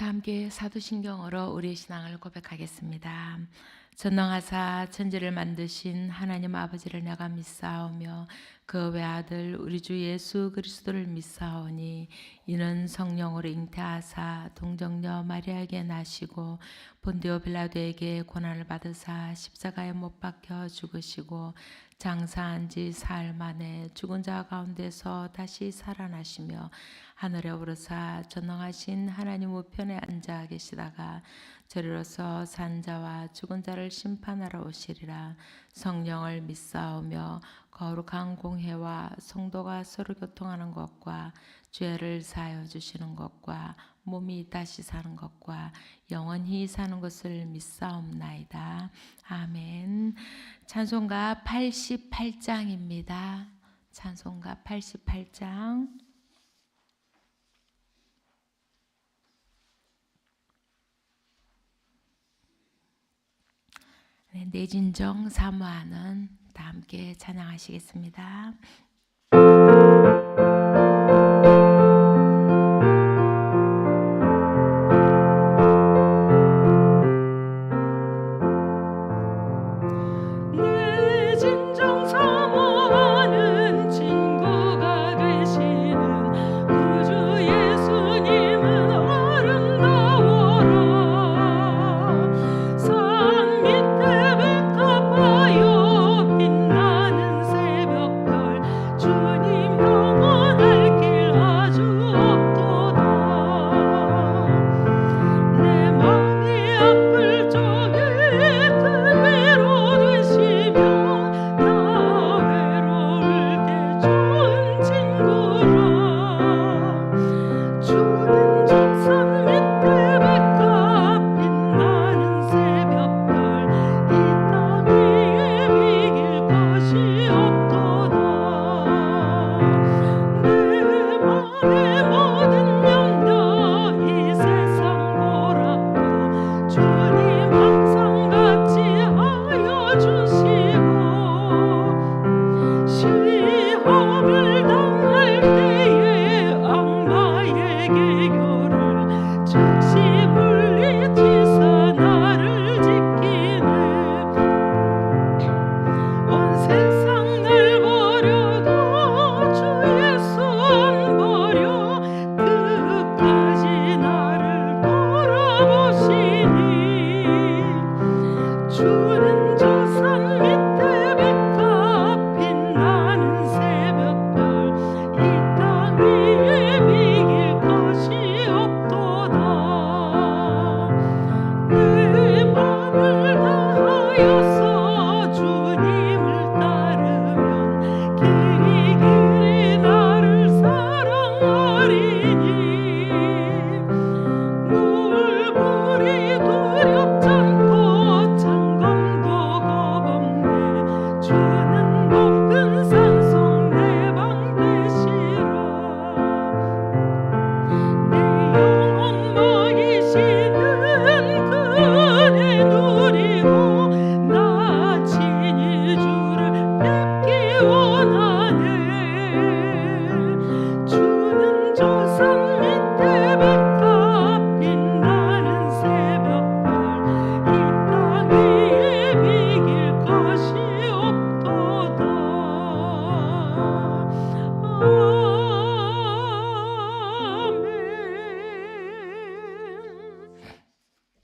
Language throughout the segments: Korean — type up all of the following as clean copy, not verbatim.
다 함께 사도신경으로 우리의 신앙을 고백하겠습니다. 전능하사 천지를 만드신 하나님 아버지를 내가 믿사오며 그 외아들 우리 주 예수 그리스도를 믿사오니 이는 성령으로 잉태하사 동정녀 마리아에게 나시고 본디오 빌라도에게 고난을 받으사 십자가에 못 박혀 죽으시고 장사한 지 사흘 만에 죽은 자 가운데서 다시 살아나시며 하늘에 오르사 전능하신 하나님 우편에 앉아 계시다가 저리로서 산 자와 죽은 자를 심판하러 오시리라. 성령을 믿사오며 거룩한 공회와 성도가 서로 교통하는 것과 죄를 사하여 주시는 것과 몸이 다시 사는 것과 영원히 사는 것을 믿사옵나이다. 아멘. 찬송가 88장입니다. 찬송가 88장. 내 진정 사모하는 다 함께 찬양하시겠습니다. 내 진정 사모하는 친구가 되시는 구주 예수님은 아름다워라. 산 밑에 백합하여 빛나는 새벽별 주님 영원할 길 아주 없도다. 내 마음이 아플 적에 큰 위로 되시며 나 외로울 때 좋은 친구라. 주는 정산 밑에 백합 빛나는 새벽별 이 땅 위에 비길 것이 없도다. 내 맘의 모든 염려 이 세상 고락도 주님 항상 같이 하여 주시고 시험을 당할 때에 악마의 계교를 즉시 물리치사 나를 지키네. 온 세상 날 버려도 주 예수 안 버려 끝까지 나를 돌아보시니. 주는 저 산 밑에 백합 빛나는 새벽별 이 땅 위에 비길 것이 없도다. 내 맘을 다하여서 주님을 따르면 길이 나를 사랑하리니. 물불이 두렵지 않고 창검도 겁없네. 주는 높은 산속 내 방 되시라. 내 영혼 먹이시는 그 은혜 누리고 나 친히 주를 뵙기 원하네. 주는 저 산 밑에 백합 빛나는 새벽별 이 땅 위에 비길 것이 없도다.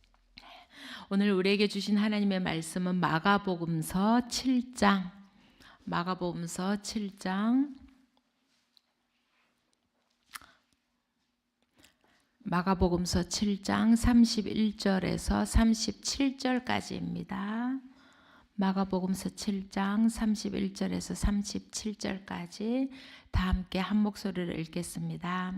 아멘. 오늘 우리에게 주신 하나님의 말씀은 마가복음서 7장. 마가복음서 7장. 마가복음서 7장 31절에서 37절까지입니다. 마가복음서 7장 31절에서 37절까지 다 함께 한 목소리로 읽겠습니다.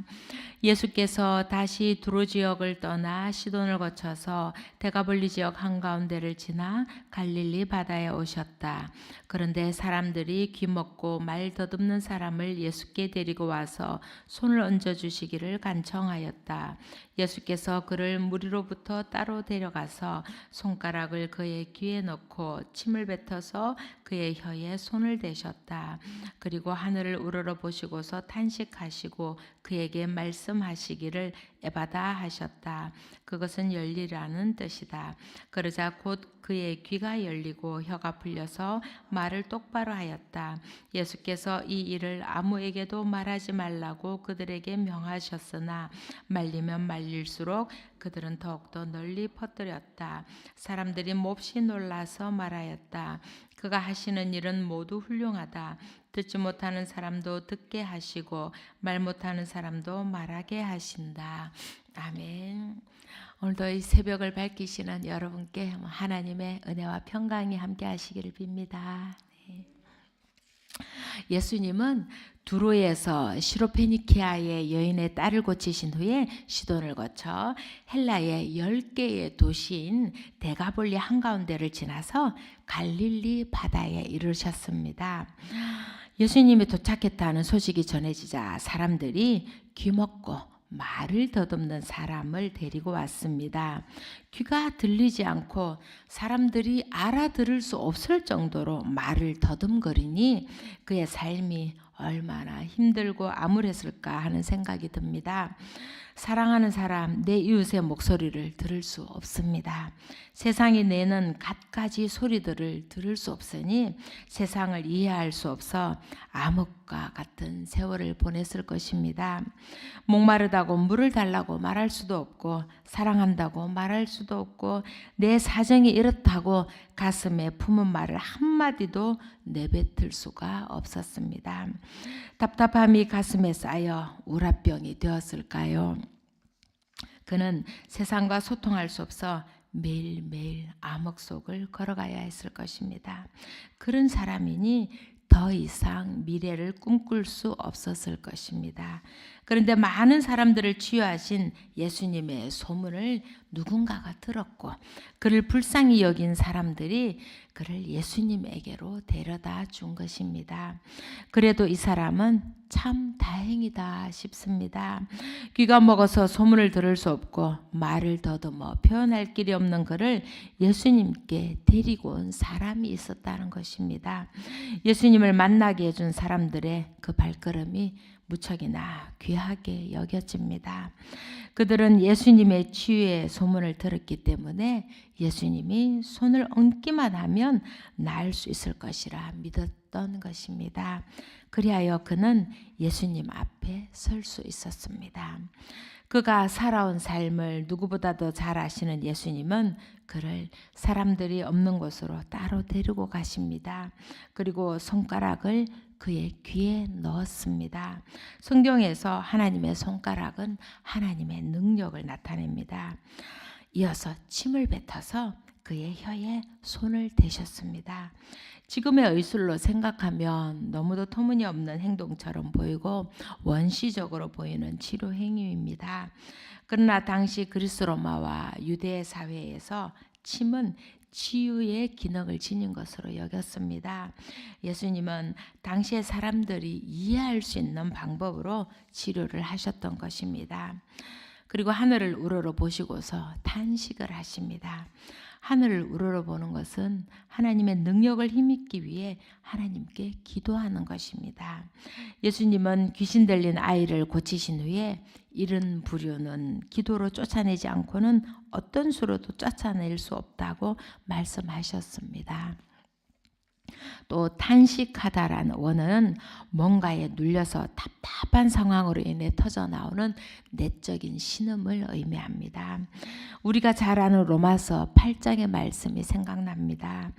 예수께서 다시 두로 지역을 떠나 시돈을 거쳐서 데가볼리 지역 한가운데를 지나 갈릴리 바다에 오셨다. 그런데 사람들이 귀먹고 말 더듬는 사람을 예수께 데리고 와서 손을 얹어주시기를 간청하였다. 예수께서 그를 무리로부터 따로 데려가서 손가락을 그의 귀에 넣고 침을 뱉어서 그의 혀에 손을 대셨다. 그리고 하늘을 우러러 보시고서 탄식하시고 그에게 말씀하시기를 에바다 하셨다. 그것은 열리라는 뜻이다. 그러자 곧 그의 귀가 열리고 혀가 풀려서 말을 똑바로 하였다. 예수께서 이 일을 아무에게도 말하지 말라고 그들에게 명하셨으나 말리면 말릴수록 그들은 더욱더 널리 퍼뜨렸다. 사람들이 몹시 놀라서 말하였다. 그가 하시는 일은 모두 훌륭하다. 듣지 못하는 사람도 듣게 하시고 말 못하는 사람도 말하게 하신다. 아멘. 오늘도 이 새벽을 밝히시는 여러분께 하나님의 은혜와 평강이 함께 하시기를 빕니다. 네. 예수님은 두로에서 시로페니키아의 여인의 딸을 고치신 후에 시돈을 거쳐 헬라의 10개의 도시인 데가볼리 한가운데를 지나서 갈릴리 바다에 이르셨습니다. 예수님이 도착했다는 소식이 전해지자 사람들이 귀먹고 말을 더듬는 사람을 데리고 왔습니다. 귀가 들리지 않고 사람들이 알아들을 수 없을 정도로 말을 더듬거리니 그의 삶이 얼마나 힘들고 암울했을까 하는 생각이 듭니다. 사랑하는 사람, 내 이웃의 목소리를 들을 수 없습니다. 세상이 내는 갖가지 소리들을 들을 수 없으니 세상을 이해할 수 없어 암흑과 같은 세월을 보냈을 것입니다. 목마르다고 물을 달라고 말할 수도 없고 사랑한다고 말할 수도 없고 내 사정이 이렇다고 가슴에 품은 말을 한마디도 내뱉을 수가 없었습니다. 답답함이 가슴에 쌓여 우라병이 되었을까요? 그는 세상과 소통할 수 없어 매일매일 암흑 속을 걸어가야 했을 것입니다. 그런 사람이니 더 이상 미래를 꿈꿀 수 없었을 것입니다. 그런데 많은 사람들을 치유하신 예수님의 소문을 누군가가 들었고 그를 불쌍히 여긴 사람들이 그를 예수님에게로 데려다 준 것입니다. 그래도 이 사람은 참 다행이다 싶습니다. 귀가 먹어서 소문을 들을 수 없고 말을 더듬어 표현할 길이 없는 그를 예수님께 데리고 온 사람이 있었다는 것입니다. 예수님을 만나게 해준 사람들의 그 발걸음이 무척이나 귀하게 여겨집니다. 그들은 예수님의 치유의 소문을 들었기 때문에 예수님이 손을 얹기만 하면 나을 수 있을 것이라 믿었던 것입니다. 그리하여 그는 예수님 앞에 설 수 있었습니다. 그가 살아온 삶을 누구보다도 잘 아시는 예수님은 그를 사람들이 없는 곳으로 따로 데리고 가십니다. 그리고 손가락을 그의 귀에 넣었습니다. 성경에서 하나님의 손가락은 하나님의 능력을 나타냅니다. 이어서 침을 뱉어서 그의 혀에 손을 대셨습니다. 지금의 의술로 생각하면 너무도 터무니없는 행동처럼 보이고 원시적으로 보이는 치료 행위입니다. 그러나 당시 그리스 로마와 유대 사회에서 침은 치유의 기능을 지닌 것으로 여겼습니다. 예수님은 당시의 사람들이 이해할 수 있는 방법으로 치료를 하셨던 것입니다. 그리고 하늘을 우러러 보시고서 탄식을 하십니다. 하늘을 우러러보는 것은 하나님의 능력을 힘입기 위해 하나님께 기도하는 것입니다. 예수님은 귀신 들린 아이를 고치신 후에 이른 부류는 기도로 쫓아내지 않고는 어떤 수로도 쫓아낼 수 없다고 말씀하셨습니다. 또 탄식하다라는 원어는 뭔가에 눌려서 답답한 상황으로 인해 터져나오는 내적인 신음을 의미합니다. 우리가 잘 아는 로마서 8장의 말씀이 생각납니다.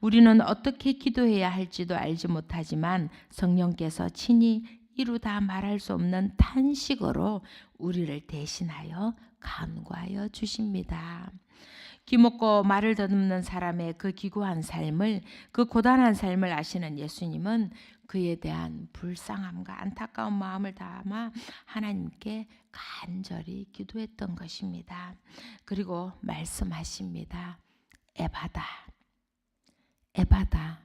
우리는 어떻게 기도해야 할지도 알지 못하지만 성령께서 친히 이루다 말할 수 없는 탄식으로 우리를 대신하여 간구하여 주십니다. 귀먹고 말을 더듬는 사람의 그 기구한 삶을, 그 고단한 삶을 아시는 예수님은 그에 대한 불쌍함과 안타까운 마음을 담아 하나님께 간절히 기도했던 것입니다. 그리고 말씀하십니다. 에바다, 에바다.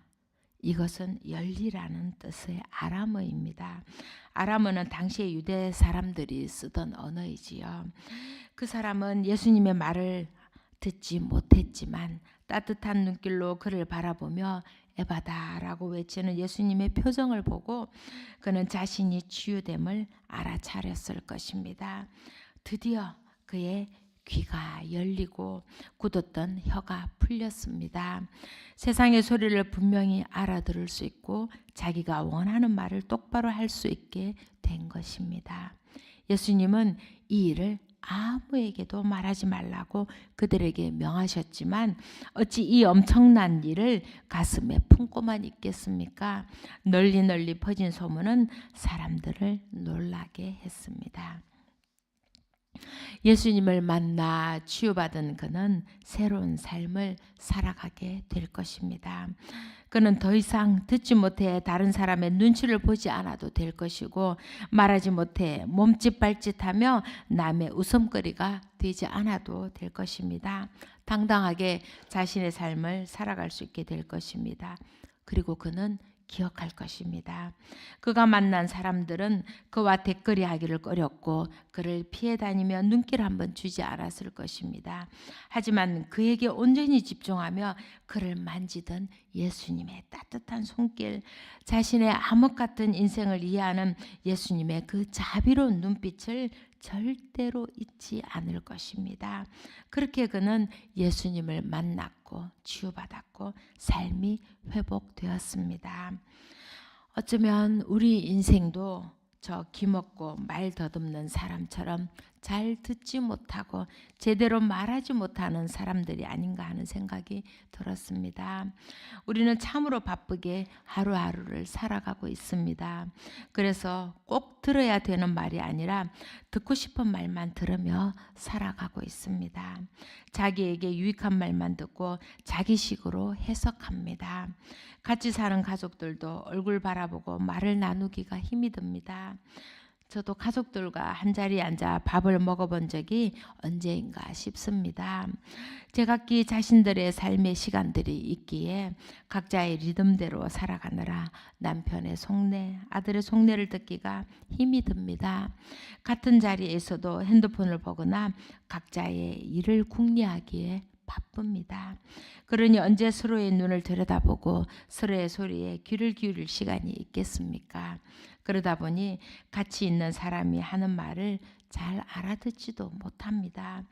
이것은 열리라는 뜻의 아람어입니다. 아람어는 당시의 유대 사람들이 쓰던 언어이지요. 그 사람은 예수님의 말을 듣지 못했지만 따뜻한 눈길로 그를 바라보며 에바다라고 외치는 예수님의 표정을 보고 그는 자신이 치유됨을 알아차렸을 것입니다. 드디어 그의 귀가 열리고 굳었던 혀가 풀렸습니다. 세상의 소리를 분명히 알아들을 수 있고 자기가 원하는 말을 똑바로 할 수 있게 된 것입니다. 예수님은 이 일을 아무에게도 말하지 말라고 그들에게 명하셨지만 어찌 이 엄청난 일을 가슴에 품고만 있겠습니까? 널리 널리 퍼진 소문은 사람들을 놀라게 했습니다. 예수님을 만나 치유받은 그는 새로운 삶을 살아가게 될 것입니다. 그는 더 이상 듣지 못해 다른 사람의 눈치를 보지 않아도 될 것이고 말하지 못해 몸짓 발짓하며 남의 웃음거리가 되지 않아도 될 것입니다. 당당하게 자신의 삶을 살아갈 수 있게 될 것입니다. 그리고 그는 기억할 것입니다. 그가 만난 사람들은 그와 대거리 하기를 꺼렸고 그를 피해 다니며 눈길 한번 주지 않았을 것입니다. 하지만 그에게 온전히 집중하며 그를 만지던 예수님의 따뜻한 손길, 자신의 암흑 같은 인생을 이해하는 예수님의 그 자비로운 눈빛을 절대로 잊지 않을 것입니다. 그렇게 그는 예수님을 만났고 치유받았고 삶이 회복되었습니다. 어쩌면 우리 인생도 저 기먹고 말 더듬는 사람처럼 잘 듣지 못하고 제대로 말하지 못하는 사람들이 아닌가 하는 생각이 들었습니다. 우리는 참으로 바쁘게 하루하루를 살아가고 있습니다. 그래서 꼭 들어야 되는 말이 아니라 듣고 싶은 말만 들으며 살아가고 있습니다. 자기에게 유익한 말만 듣고 자기식으로 해석합니다. 같이 사는 가족들도 얼굴 바라보고 말을 나누기가 힘이 듭니다. 저도 가족들과 한자리에 앉아 밥을 먹어본 적이 언제인가 싶습니다. 제각기 자신들의 삶의 시간들이 있기에 각자의 리듬대로 살아가느라 남편의 속내, 아들의 속내를 듣기가 힘이 듭니다. 같은 자리에서도 핸드폰을 보거나 각자의 일을 궁리하기에 바쁩니다. 그러니 언제 서로의 눈을 들여다보고 서로의 소리에 귀를 기울일 시간이 있겠습니까? 그러다 보니 같이 있는 사람이 하는 말을 잘 알아듣지도 못합니다.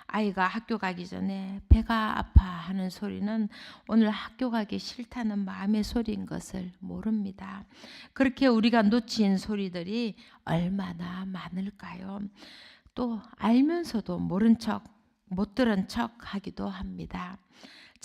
아이가 학교 가기 전에 배가 아파 하는 소리는 오늘 학교 가기 싫다는 마음의 소리인 것을 모릅니다. 그렇게 우리가 놓친 소리들이 얼마나 많을까요? 또 알면서도 모른 척, 못 들은 척 하기도 합니다.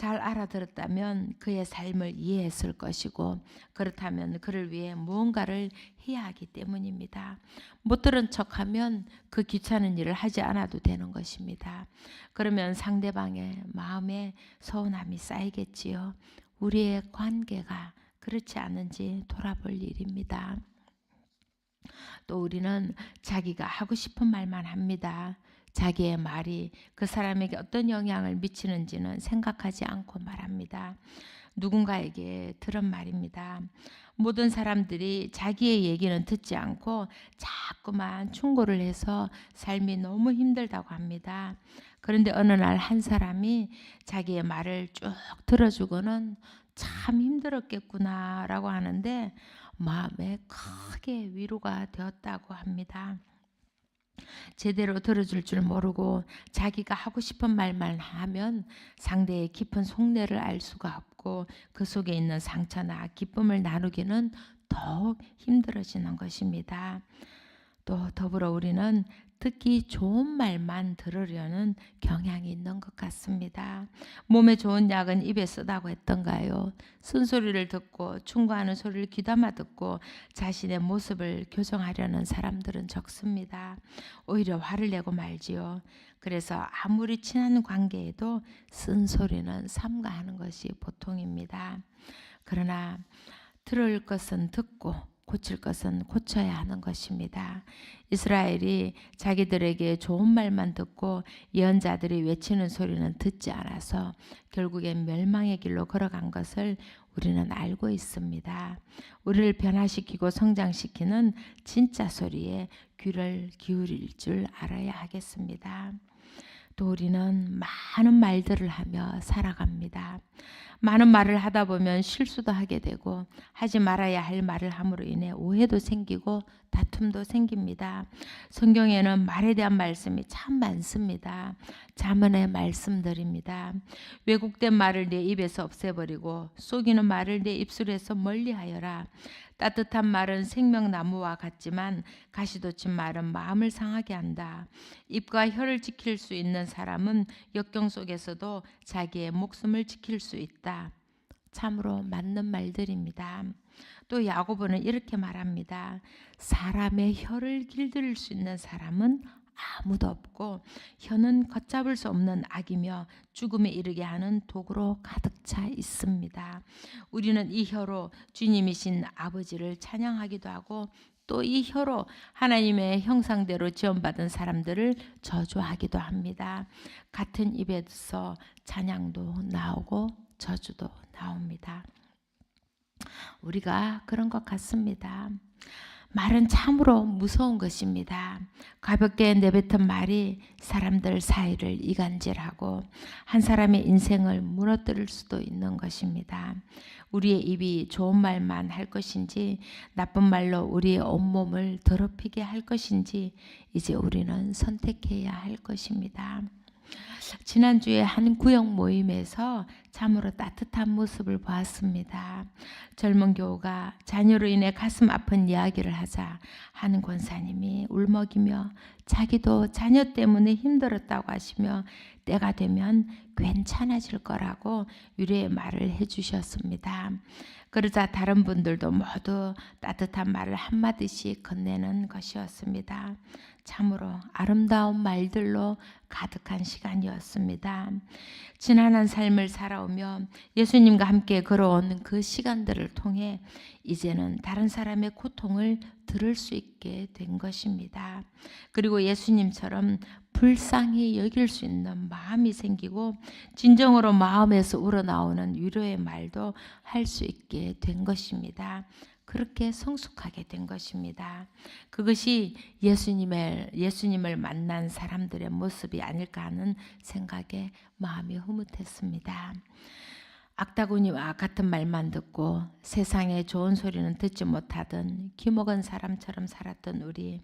잘 알아들었다면 그의 삶을 이해했을 것이고 그렇다면 그를 위해 무언가를 해야 하기 때문입니다. 못 들은 척하면 그 귀찮은 일을 하지 않아도 되는 것입니다. 그러면 상대방의 마음에 서운함이 쌓이겠지요. 우리의 관계가 그렇지 않은지 돌아볼 일입니다. 또 우리는 자기가 하고 싶은 말만 합니다. 자기의 말이 그 사람에게 어떤 영향을 미치는지는 생각하지 않고 말합니다. 누군가에게 들은 말입니다. 모든 사람들이 자기의 얘기는 듣지 않고 자꾸만 충고를 해서 삶이 너무 힘들다고 합니다. 그런데 어느 날 한 사람이 자기의 말을 쭉 들어주고는 참 힘들었겠구나 라고 하는데 마음에 크게 위로가 되었다고 합니다. 제대로 들어줄 줄 모르고 자기가 하고 싶은 말만 하면 상대의 깊은 속내를 알 수가 없고 그 속에 있는 상처나 기쁨을 나누기는 더욱 힘들어지는 것입니다. 또 더불어 우리는 듣기 좋은 말만 들으려는 경향이 있는 것 같습니다. 몸에 좋은 약은 입에 쓰다고 했던가요? 쓴소리를 듣고 충고하는 소리를 귀담아 듣고 자신의 모습을 교정하려는 사람들은 적습니다. 오히려 화를 내고 말지요. 그래서 아무리 친한 관계에도 쓴소리는 삼가하는 것이 보통입니다. 그러나 들을 것은 듣고 고칠 것은 고쳐야 하는 것입니다. 이스라엘이 자기들에게 좋은 말만 듣고 예언자들이 외치는 소리는 듣지 않아서 결국엔 멸망의 길로 걸어간 것을 우리는 알고 있습니다. 우리를 변화시키고 성장시키는 진짜 소리에 귀를 기울일 줄 알아야 하겠습니다. 또 우리는 많은 말들을 하며 살아갑니다. 많은 말을 하다 보면 실수도 하게 되고 하지 말아야 할 말을 함으로 인해 오해도 생기고 다툼도 생깁니다. 성경에는 말에 대한 말씀이 참 많습니다. 잠언의 말씀들입니다. 왜곡된 말을 내 입에서 없애버리고 속이는 말을 내 입술에서 멀리하여라. 따뜻한 말은 생명나무와 같지만 가시돋친 말은 마음을 상하게 한다. 입과 혀를 지킬 수 있는 사람은 역경 속에서도 자기의 목숨을 지킬 수 있다. 참으로 맞는 말들입니다. 또 야고보는 이렇게 말합니다. 사람의 혀를 길들일 수 있는 사람은 아무도 없고 혀는 걷잡을 수 없는 악이며 죽음에 이르게 하는 독으로 가득 차 있습니다. 우리는 이 혀로 주님이신 아버지를 찬양하기도 하고 또 이 혀로 하나님의 형상대로 지원받은 사람들을 저주하기도 합니다. 같은 입에서 찬양도 나오고 저주도 나옵니다. 우리가 그런 것 같습니다. 말은 참으로 무서운 것입니다. 가볍게 내뱉은 말이 사람들 사이를 이간질하고 한 사람의 인생을 무너뜨릴 수도 있는 것입니다. 우리의 입이 좋은 말만 할 것인지 나쁜 말로 우리의 온몸을 더럽히게 할 것인지 이제 우리는 선택해야 할 것입니다. 지난주에 한 구역 모임에서 참으로 따뜻한 모습을 보았습니다. 젊은 교우가 자녀로 인해 가슴 아픈 이야기를 하자 한 권사님이 울먹이며 자기도 자녀 때문에 힘들었다고 하시며 때가 되면 괜찮아질 거라고 위로의 말을 해주셨습니다. 그러자 다른 분들도 모두 따뜻한 말을 한마디씩 건네는 것이었습니다. 참으로 아름다운 말들로 가득한 시간이었습니다. 지난한 삶을 살아오며 예수님과 함께 걸어온 그 시간들을 통해 이제는 다른 사람의 고통을 들을 수 있게 된 것입니다. 그리고 예수님처럼 불쌍히 여길 수 있는 마음이 생기고 진정으로 마음에서 우러나오는 위로의 말도 할 수 있게 된 것입니다. 그렇게 성숙하게 된 것입니다. 그것이 예수님을 만난 사람들의 모습이 아닐까 하는 생각에 마음이 흐뭇했습니다. 악다구니와 같은 말만 듣고 세상의 좋은 소리는 듣지 못하던 귀먹은 사람처럼 살았던 우리,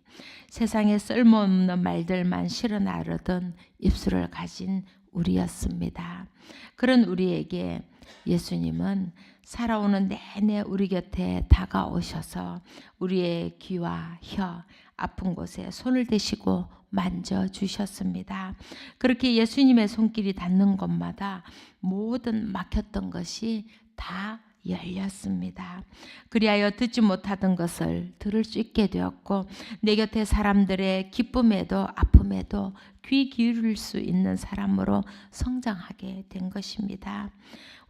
세상에 쓸모없는 말들만 실어 나르던 입술을 가진 우리였습니다. 그런 우리에게 예수님은 살아오는 내내 우리 곁에 다가오셔서 우리의 귀와 혀, 아픈 곳에 손을 대시고 만져주셨습니다. 그렇게 예수님의 손길이 닿는 곳마다 모든 막혔던 것이 다 열렸습니다. 그리하여 듣지 못하던 것을 들을 수 있게 되었고 내 곁에 사람들의 기쁨에도 아픔에도 귀 기울일 수 있는 사람으로 성장하게 된 것입니다.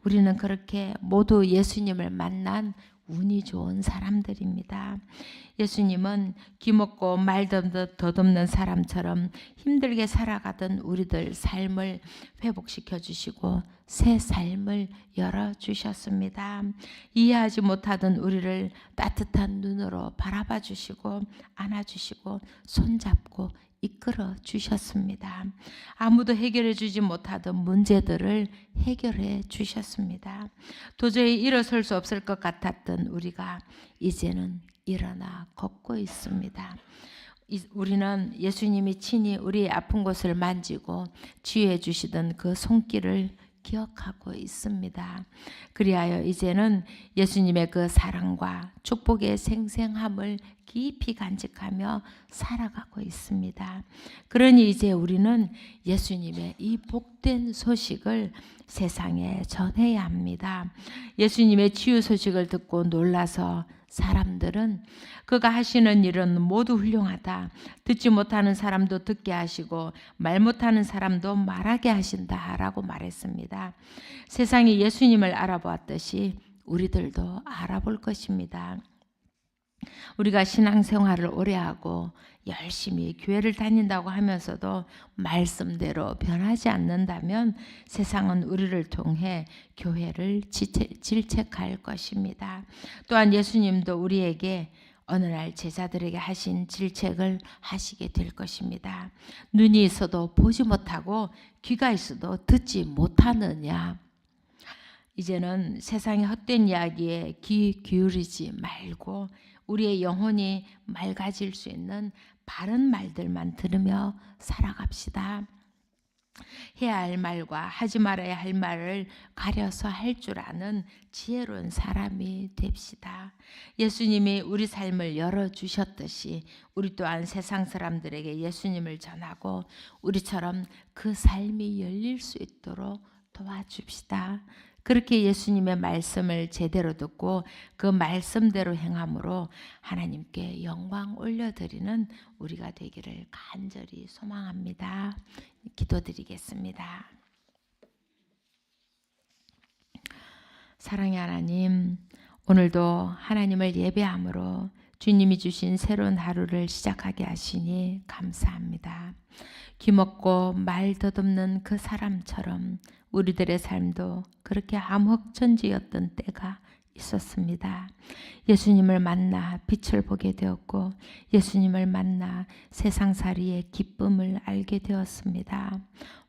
우리는 그렇게 모두 예수님을 만난 운이 좋은 사람들입니다. 예수님은 귀먹고 말 더듬는 사람처럼 힘들게 살아가던 우리들 삶을 회복시켜 주시고 새 삶을 열어주셨습니다. 이해하지 못하던 우리를 따뜻한 눈으로 바라봐 주시고 안아주시고 손잡고 이끌어 주셨습니다. 아무도 해결해 주지 못하던 문제들을 해결해 주셨습니다. 도저히 일어설 수 없을 것 같았던 우리가 이제는 일어나 걷고 있습니다. 우리는 예수님이 친히 우리의 아픈 곳을 만지고 치유해 주시던 그 손길을 기억하고 있습니다. 그리하여 이제는 예수님의 그 사랑과 축복의 생생함을 깊이 간직하며 살아가고 있습니다. 그러니 이제 우리는 예수님의 이 복된 소식을 세상에 전해야 합니다. 예수님의 치유 소식을 듣고 놀라서 사람들은 그가 하시는 일은 모두 훌륭하다. 듣지 못하는 사람도 듣게 하시고 말 못하는 사람도 말하게 하신다라고 말했습니다. 세상이 예수님을 알아보았듯이 우리들도 알아볼 것입니다. 우리가 신앙생활을 오래 하고 열심히 교회를 다닌다고 하면서도 말씀대로 변하지 않는다면 세상은 우리를 통해 교회를 질책할 것입니다. 또한 예수님도 우리에게 어느 날 제자들에게 하신 질책을 하시게 될 것입니다. 눈이 있어도 보지 못하고 귀가 있어도 듣지 못하느냐. 이제는 세상의 헛된 이야기에 귀 기울이지 말고 우리의 영혼이 맑아질 수 있는 바른 말들만 들으며 살아갑시다. 해야 할 말과 하지 말아야 할 말을 가려서 할 줄 아는 지혜로운 사람이 됩시다. 예수님이 우리 삶을 열어주셨듯이 우리 또한 세상 사람들에게 예수님을 전하고 우리처럼 그 삶이 열릴 수 있도록 도와줍시다. 그렇게 예수님의 말씀을 제대로 듣고 그 말씀대로 행함으로 하나님께 영광 올려드리는 우리가 되기를 간절히 소망합니다. 기도드리겠습니다. 사랑의 하나님, 오늘도 하나님을 예배함으로 주님이 주신 새로운 하루를 시작하게 하시니 감사합니다. 귀먹고 말 더듬는 그 사람처럼 우리들의 삶도 그렇게 암흑천지였던 때가 있었습니다. 예수님을 만나 빛을 보게 되었고 예수님을 만나 세상살이의 기쁨을 알게 되었습니다.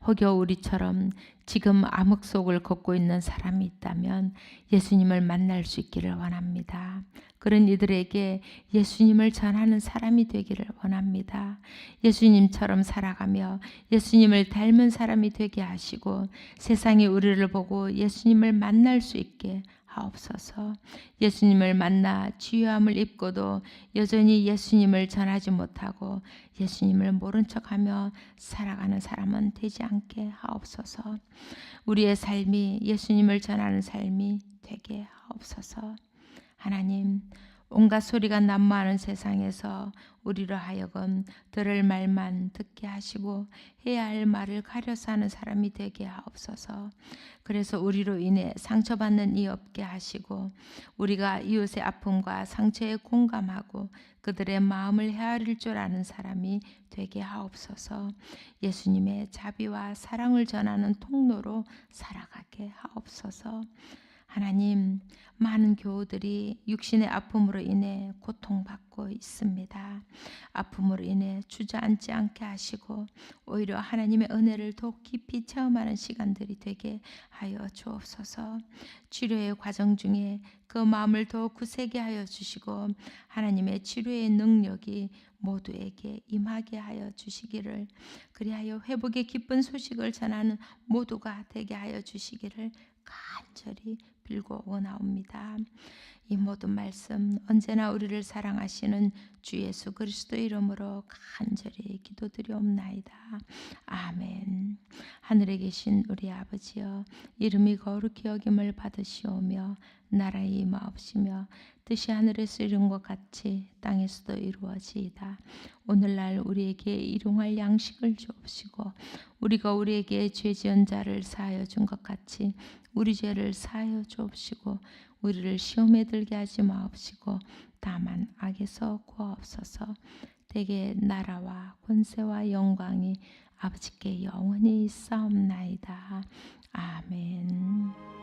혹여 우리처럼 지금 암흑 속을 걷고 있는 사람이 있다면 예수님을 만날 수 있기를 원합니다. 그런 이들에게 예수님을 전하는 사람이 되기를 원합니다. 예수님처럼 살아가며 예수님을 닮은 사람이 되게 하시고 세상이 우리를 보고 예수님을 만날 수 있게 하옵소서. 예수님을 만나 치유함을 입고도 여전히 예수님을 전하지 못하고 예수님을 모른 척하며 살아가는 사람은 되지 않게 하옵소서. 우리의 삶이 예수님을 전하는 삶이 되게 하옵소서. 하나님, 온갖 소리가 난무하는 세상에서 우리로 하여금 들을 말만 듣게 하시고 해야 할 말을 가려서 하는 사람이 되게 하옵소서. 그래서 우리로 인해 상처받는 이 없게 하시고 우리가 이웃의 아픔과 상처에 공감하고 그들의 마음을 헤아릴 줄 아는 사람이 되게 하옵소서. 예수님의 자비와 사랑을 전하는 통로로 살아가게 하옵소서. 하나님, 많은 교우들이 육신의 아픔으로 인해 고통받고 있습니다. 아픔으로 인해 주저앉지 않게 하시고 오히려 하나님의 은혜를 더욱 깊이 체험하는 시간들이 되게 하여 주옵소서. 치료의 과정 중에 그 마음을 더욱 굳세게 하여 주시고 하나님의 치료의 능력이 모두에게 임하게 하여 주시기를, 그리하여 회복의 기쁜 소식을 전하는 모두가 되게 하여 주시기를 간절히 빌고 원하옵니다. 이 모든 말씀 언제나 우리를 사랑하시는 주 예수 그리스도의 이름으로 간절히 기도드리옵나이다. 아멘. 하늘에 계신 우리 아버지여, 이름이 거룩히 여김을 받으시오며 나라의 임하옵시며 뜻이 하늘에서 이룬 것 같이 땅에서도 이루어지이다. 오늘날 우리에게 일용할 양식을 주옵시고 우리가 우리에게 죄 지은 자를 사하여 준 것 같이 우리 죄를 사하여 주옵시고 우리를 시험에 들게 하지 마옵시고 다만 악에서 구하옵소서. 대개 나라와 권세와 영광이 아버지께 영원히 있사옵나이다. 아멘.